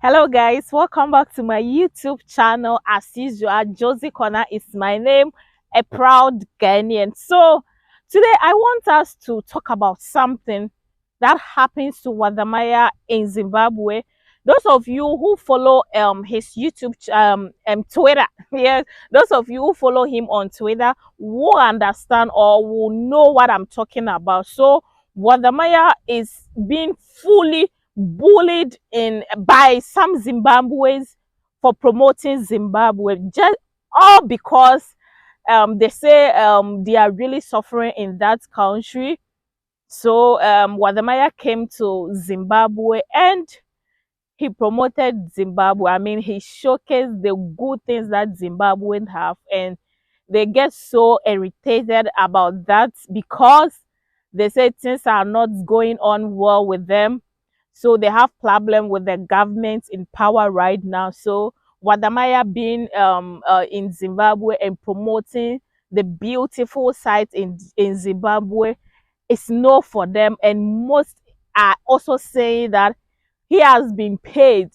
Hello guys, welcome back to my YouTube channel. As usual, Josie Corner is my name, a proud Ghanaian. So today I want us to talk about something that happens to Wadamaya in Zimbabwe. Those of you who follow his Twitter, yes, those of you who follow him on Twitter will understand or will know what I'm talking about. So Wadamaya is being fully bullied in by some Zimbabweans for promoting Zimbabwe, just all because they say they are really suffering in that country. So Wadamaya came to Zimbabwe and he promoted Zimbabwe. I mean, he showcased the good things that Zimbabweans have, and they get so irritated about that because they say things are not going on well with them. So they have problem with the government in power right now. So Wadamaya being in Zimbabwe and promoting the beautiful sites in Zimbabwe is no for them, and most are also saying that he has been paid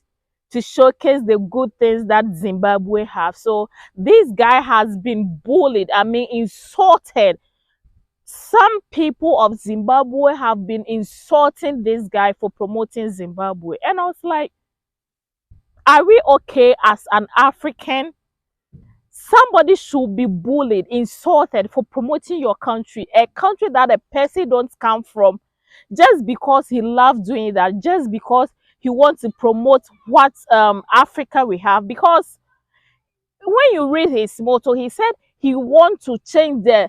to showcase the good things that Zimbabwe have. So this guy has been bullied, I mean insulted. Some people of Zimbabwe have been insulting this guy for promoting Zimbabwe. And I was like, are we okay as an African? Somebody should be bullied, insulted for promoting your country, a country that a person don't come from, just because he loves doing that, just because he wants to promote what Africa we have. Because when you read his motto, he said he wants to change the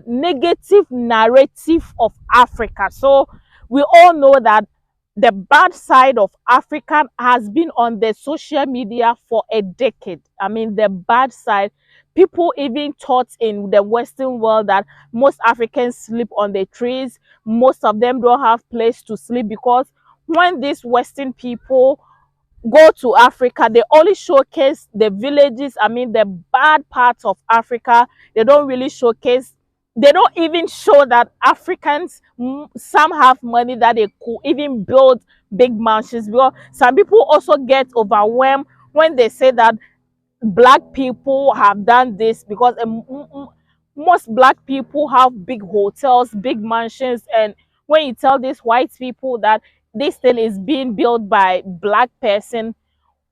negative narrative of Africa. So we all know that the bad side of Africa has been on the social media for a decade. I mean, the bad side. People even thought in the Western world that most Africans sleep on the trees. Most of them don't have place to sleep because when these Western people go to Africa, they only showcase the villages, I mean the bad parts of Africa. They don't really showcase, they don't even show that Africans, some have money that they could even build big mansions. Because some people also get overwhelmed when they say that black people have done this, because most black people have big hotels, big mansions, and when you tell these white people that this thing is being built by black person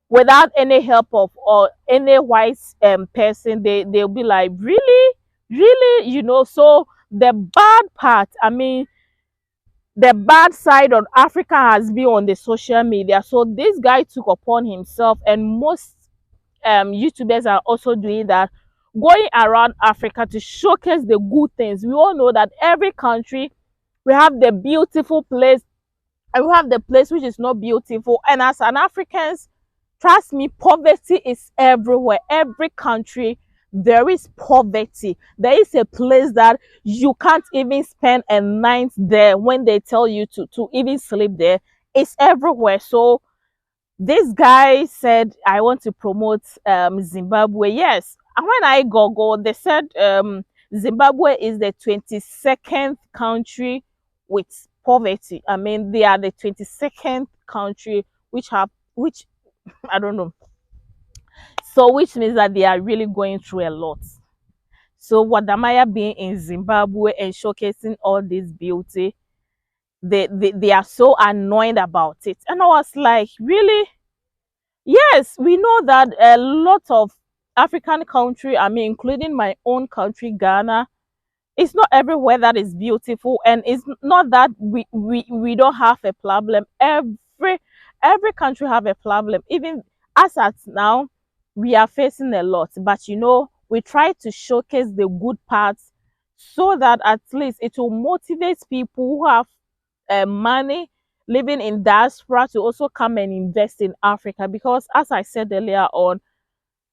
without any help of or any white person, they'll be like, really, so the bad part, I mean the bad side of Africa has been on the social media. So this guy took upon himself, and most YouTubers are also doing that, going around Africa to showcase the good things. We all know that every country, we have the beautiful place and we have the place which is not beautiful. And as an Africans, trust me, poverty is everywhere. Every country, there is poverty. There is a place that you can't even spend a night there when they tell you to even sleep there. It's everywhere. So this guy said, I want to promote Zimbabwe. Yes. And when I go, they said Zimbabwe is the 22nd country with poverty. I mean, they are the 22nd country which I don't know. So which means that they are really going through a lot. So Wadamaya being in Zimbabwe and showcasing all this beauty, they are so annoyed about it. And I was like, really? Yes, we know that a lot of African country, I mean, including my own country, Ghana, it's not everywhere that is beautiful, and it's not that we don't have a problem. Every country have a problem. Even as at now, we are facing a lot, but we try to showcase the good parts so that at least it will motivate people who have money living in diaspora to also come and invest in Africa. Because as I said earlier on,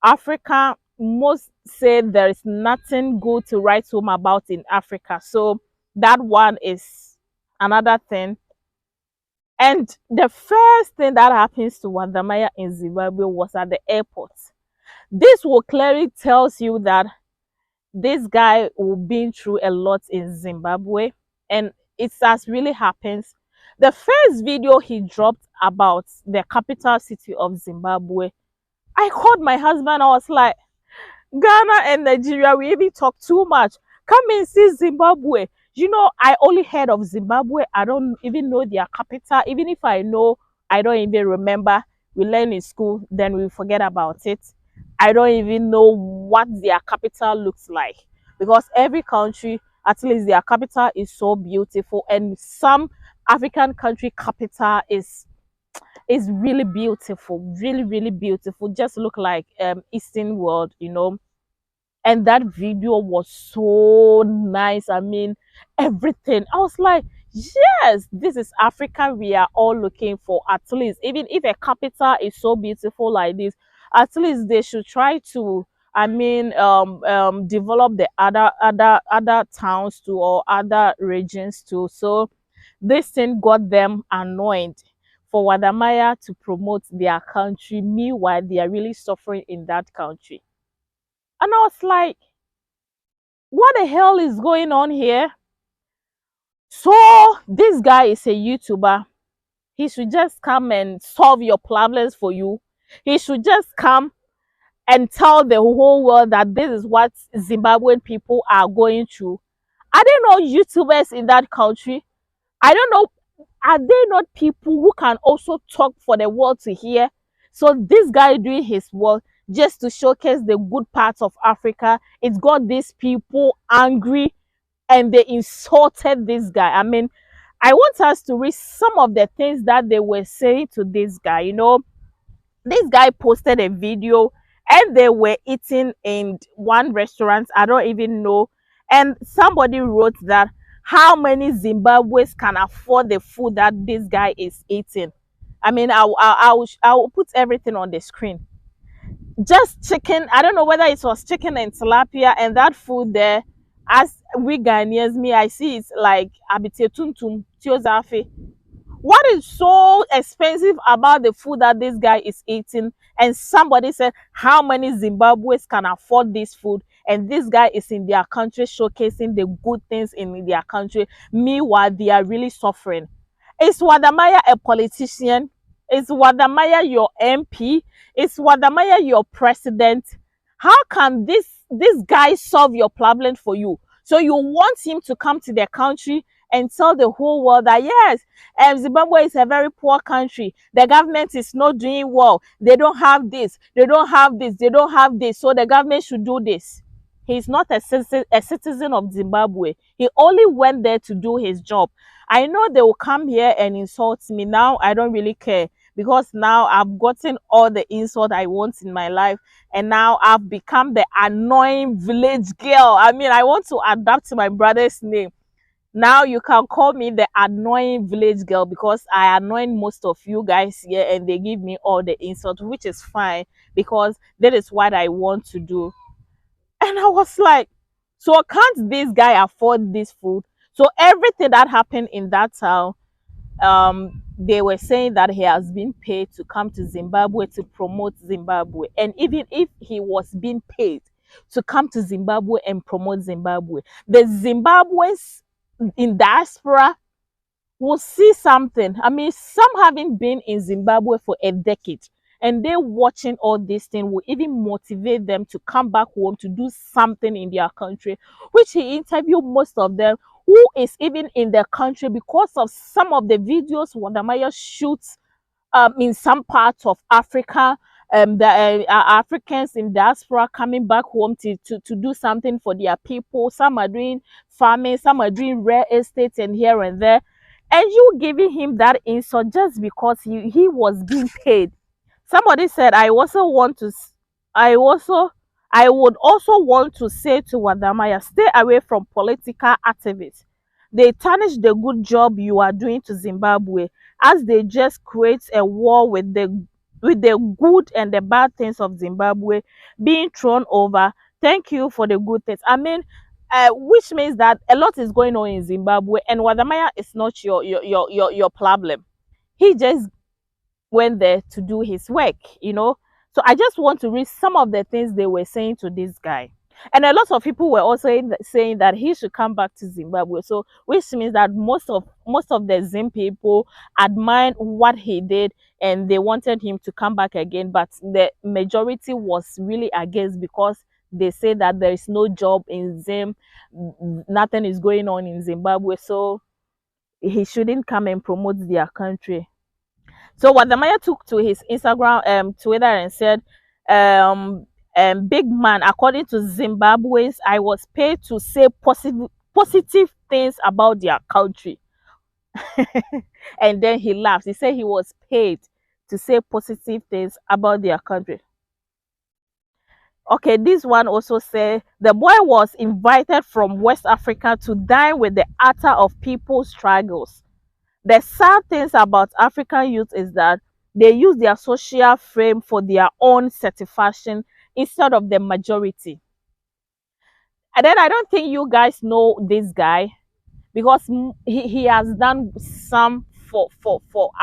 Africa, most say there is nothing good to write home about in Africa. So that one is another thing. And the first thing that happens to Wadamaya in Zimbabwe was at the airport. This will clearly tells you that this guy will been through a lot in Zimbabwe, and it has really happens. The first video he dropped about the capital city of Zimbabwe, I called my husband. I was like, Ghana and Nigeria, we even talk too much. Come and see Zimbabwe. You know, I only heard of Zimbabwe. I don't even know their capital. Even if I know, I don't even remember. We learn in school, then we forget about it. I don't even know what their capital looks like, because every country, at least their capital is so beautiful, and some African country capital is really beautiful, really, really beautiful. Just look like Eastern world, you know. And that video was so nice. I mean, everything. I was like, yes, this is Africa we are all looking for. At least, even if a capital is so beautiful like this, at least they should try to, I mean, develop the other towns too, or other regions too. So this thing got them annoyed for Wadamaya to promote their country. Meanwhile, they are really suffering in that country. And I was like, what the hell is going on here? So this guy is a YouTuber. He should just come and solve your problems for you. He should just come and tell the whole world that this is what Zimbabwean people are going through. Are there no YouTubers in that country? I don't know. Are there not people who can also talk for the world to hear? So this guy doing his work just to showcase the good parts of Africa, it's got these people angry, and they insulted this guy. I mean, I want us to read some of the things that they were saying to this guy. You know, this guy posted a video and they were eating in one restaurant. I don't even know. And somebody wrote that how many Zimbabweans can afford the food that this guy is eating. I mean, I will put everything on the screen. Just chicken. I don't know whether it was chicken and tilapia, and that food there, as we Ghanaians, me, I see it's like abite tuntum tiozafe. What is so expensive about the food that this guy is eating? And somebody said, how many Zimbabweans can afford this food? And this guy is in their country showcasing the good things in their country. Meanwhile, they are really suffering. Is Wadamaya a politician? Is Wadamaya your MP? Is Wadamaya your president? How can this guy solve your problem for you? So you want him to come to their country and tell the whole world that yes, Zimbabwe is a very poor country. The government is not doing well. They don't have this. They don't have this. They don't have this. So the government should do this. He's not a citizen of Zimbabwe. He only went there to do his job. I know they will come here and insult me. Now I don't really care, because now I've gotten all the insult I want in my life, and now I've become the annoying village girl. I mean, I want to adapt to my brother's name. Now you can call me the annoying village girl, because I annoy most of you guys here and they give me all the insult, which is fine, because that is what I want to do. And I was like, so can't this guy afford this food? So everything that happened in that town, they were saying that he has been paid to come to Zimbabwe to promote Zimbabwe. And even if he was being paid to come to Zimbabwe and promote Zimbabwe, the Zimbabweans in diaspora will see something. I mean, some haven't been in Zimbabwe for a decade, and they watching all this thing will even motivate them to come back home to do something in their country, which he interviewed most of them who is even in their country, because of some of the videos Wadamaya shoots in some parts of Africa. The Africans in diaspora coming back home to do something for their people. Some are doing farming, some are doing real estate and here and there. And you giving him that insult just because he was being paid. Somebody said, I would also want to say to Wadamaya, stay away from political activists. They tarnish the good job you are doing to Zimbabwe, as they just create a war with the good and the bad things of Zimbabwe being thrown over. Thank you for the good things. I mean, which means that a lot is going on in Zimbabwe, and Wadamaya is not your problem. He just went there to do his work, you know. So I just want to read some of the things they were saying to this guy. And a lot of people were also saying that he should come back to Zimbabwe. So, which means that most of the Zim people admired what he did, and they wanted him to come back again. But the majority was really against, because they say that there is no job in Zim, nothing is going on in Zimbabwe, so he shouldn't come and promote their country. So Wadamaya took to his Instagram Twitter and said, big man, according to Zimbabweans, I was paid to say positive things about their country. And then he laughed. He said he was paid to say positive things about their country. Okay, this one also said the boy was invited from West Africa to dine with the author of people's struggles. The sad things about African youth is that they use their social frame for their own satisfaction instead of the majority. And then I don't think you guys know this guy, because he has done some for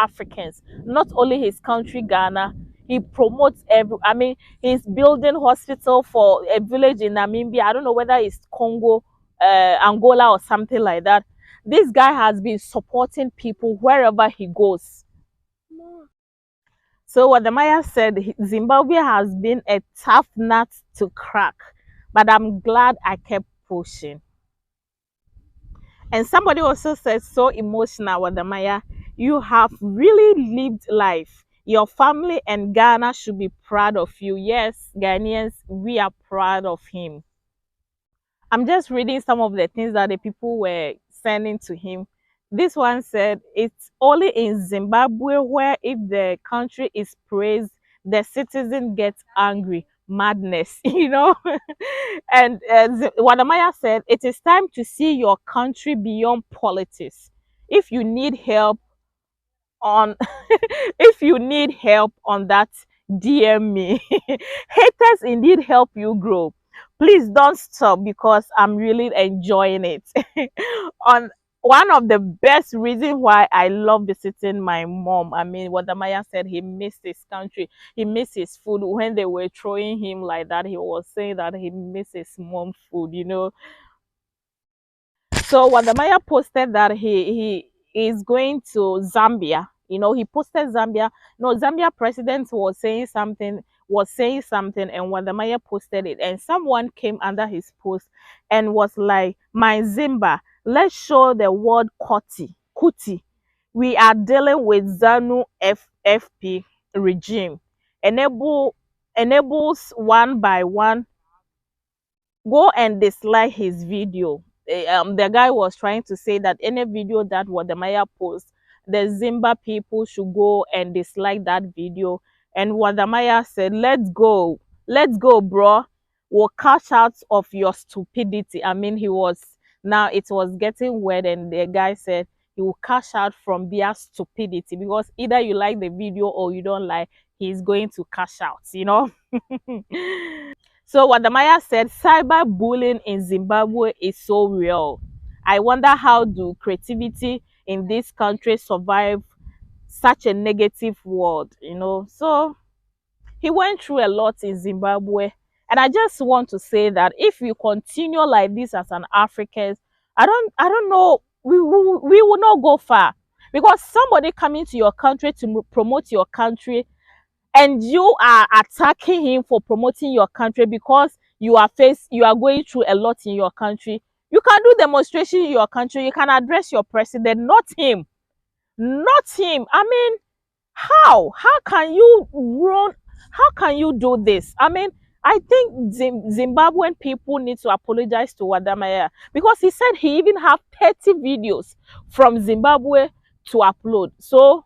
Africans, not only his country Ghana. He promotes I mean, he's building hospital for a village in Namibia. I don't know whether it's Congo, Angola or something like that. This guy has been supporting people wherever he goes. So what the Maya said, Zimbabwe has been a tough nut to crack, but I'm glad I kept pushing. And somebody also said, so emotional, Wadamaya, you have really lived life. Your family and Ghana should be proud of you. Yes, Ghanaians, we are proud of him. I'm just reading some of the things that the people were sending to him. This one said, it's only in Zimbabwe where if the country is praised, the citizen gets angry. Madness, you know. And Wadamaya said, it is time to see your country beyond politics. If you need help on if you need help on that, DM me. Haters indeed help you grow. Please don't stop, because I'm really enjoying it. On one of the best reasons why I love visiting my mom. I mean, what Damaya said, he missed his country, he missed his food. When they were throwing him like that, he was saying that he missed his mom food, you know. So Wandamaya posted that he is going to Zambia. You know, he posted Zambia. No, Zambia president was saying something, and Wandamaya posted it. And someone came under his post and was like, my Zimba, let's show the world Kuti. We are dealing with ZANU FFP regime. Enables one by one. Go and dislike his video. The guy was trying to say that any video that Wadamaya posts, the Zimba people should go and dislike that video. And Wadamaya said, let's go, bro. We'll cash out of your stupidity. I mean, now it was getting weird, and the guy said he will cash out from their stupidity, because either you like the video or you don't like, he's going to cash out, you know. So Wadamaya said, cyberbullying in Zimbabwe is so real. I wonder how do creativity in this country survive such a negative world, you know. So he went through a lot in Zimbabwe. And I just want to say that if you continue like this as an African, I don't know, we will not go far. Because somebody coming to your country to promote your country, and you are attacking him for promoting your country because you are going through a lot in your country. You can do demonstration in your country, you can address your president, not him. I mean, how can you run, how can you do this? I mean, I think Zimbabwean people need to apologize to Wadamaya, because he said he even have 30 videos from Zimbabwe to upload. So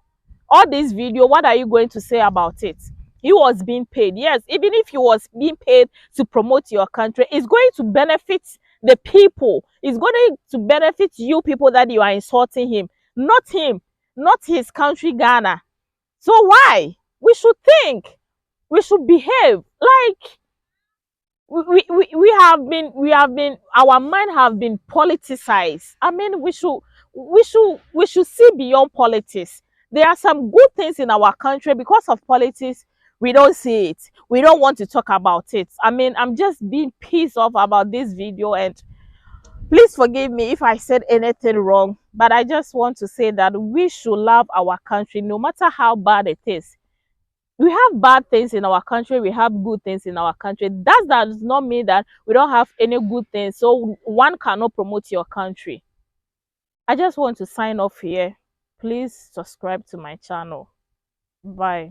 all this video, what are you going to say about it? He was being paid. Yes, even if he was being paid to promote your country, it's going to benefit the people. It's going to benefit you people that you are insulting him, not him, not his country, Ghana. So why? We should think. We should behave. Like, we have been, our mind have been politicized. I mean, we should see beyond politics. There are some good things in our country. Because of politics, We don't see it. We don't want to talk about it. I mean, I'm just being pissed off about this video, and please forgive me if I said anything wrong, but I just want to say that we should love our country no matter how bad it is. We have bad things in our country, we have good things in our country. That does not mean that we don't have any good things, so one cannot promote your country. I just want to sign off here. Please subscribe to my channel. Bye.